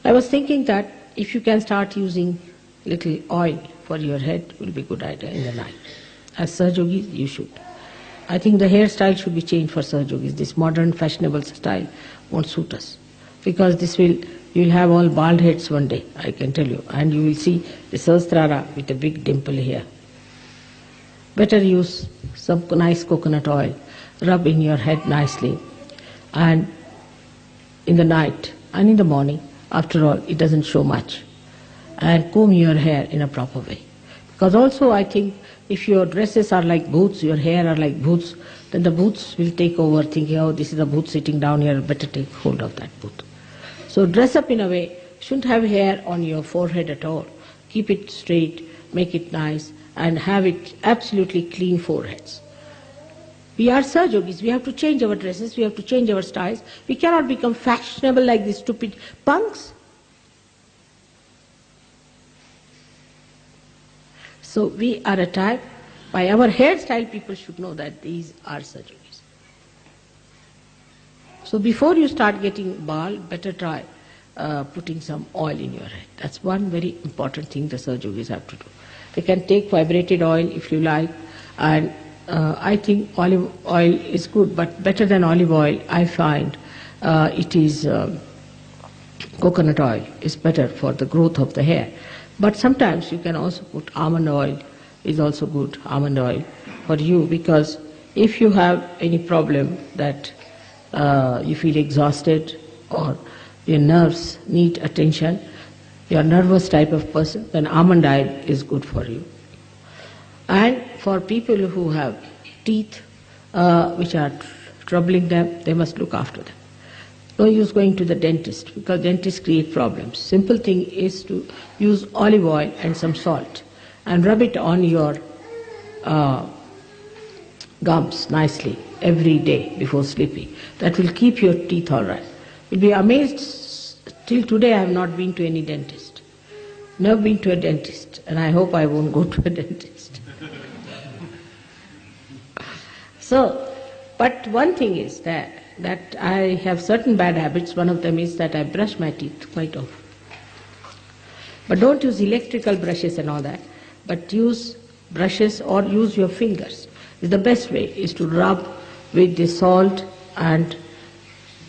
I was thinking that if you can start using little oil for your head, it will be a good idea in the night. As Sahajogis, you should. I think the hairstyle should be changed for Sahajogis. This modern fashionable style won't suit us. Because you'll have all bald heads one day, I can tell you. And you will see the Sahasrara with a big dimple here. Better use some nice coconut oil, rub in your head nicely, and in the night and in the morning, after all, it doesn't show much. And comb your hair in a proper way. Because also I think if your dresses are like boots, your hair are like boots, then the boots will take over thinking, oh, this is a boot sitting down here, better take hold of that boot. So dress up in a way, shouldn't have hair on your forehead at all. Keep it straight, make it nice, and have it absolutely clean foreheads. We are Sahajogis, we have to change our dresses, we have to change our styles. We cannot become fashionable like these stupid punks. So we are a type, by our hairstyle people should know that these are Sahajogis. So before you start getting bald, better try putting some oil in your head. That's one very important thing the Sahajogis have to do. They can take vibrated oil if you like, and I think olive oil is good, but better than olive oil, I find it is coconut oil is better for the growth of the hair. But sometimes you can also put almond oil, is also good, almond oil for you, because if you have any problem that you feel exhausted or your nerves need attention, you're a nervous type of person, then almond oil is good for you. And for people who have teeth which are troubling them, they must look after them. No use going to the dentist, because dentists create problems. Simple thing is to use olive oil and some salt and rub it on your gums nicely every day before sleeping. That will keep your teeth all right. You'll be amazed, till today I have not been to any dentist. Never been to a dentist, and I hope I won't go to a dentist. So, but one thing is that I have certain bad habits. One of them is that I brush my teeth quite often. But don't use electrical brushes and all that, but use brushes or use your fingers. The best way is to rub with the salt and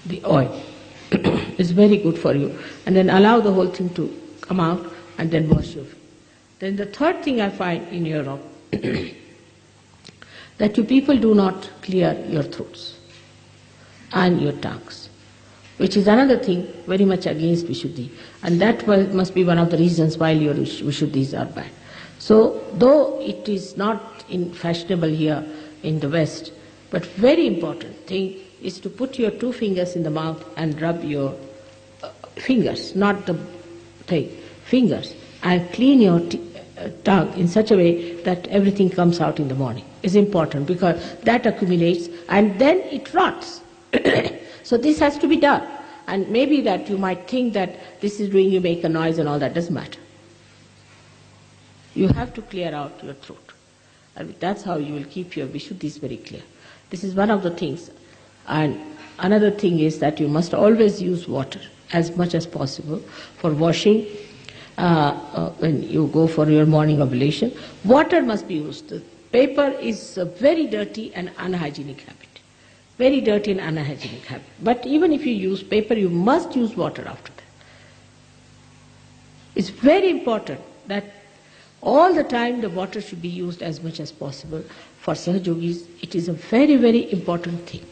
the oil. It's very good for you. And then allow the whole thing to come out and then wash your feet. Then the third thing I find in Europe, that you people do not clear your throats and your tongues, which is another thing very much against Vishuddhi. And that must be one of the reasons why your Vishuddhis are bad. So, though it is not fashionable here in the West, but very important thing is to put your two fingers in the mouth and rub your fingers, not the thing, fingers, and clean your tongue in such a way that everything comes out in the morning. Is important, because that accumulates and then it rots. So this has to be done. And maybe that you might think that this is doing you make a noise and all that, doesn't matter. You have to clear out your throat. And that's how you will keep your Vishuddhis very clear. This is one of the things. And another thing is that you must always use water as much as possible for washing. When you go for your morning oblation, water must be used. The paper is a very dirty and unhygienic habit. Very dirty and unhygienic habit. But even if you use paper, you must use water after that. It's very important that all the time the water should be used as much as possible. For Sahajogis, it is a very, very important thing.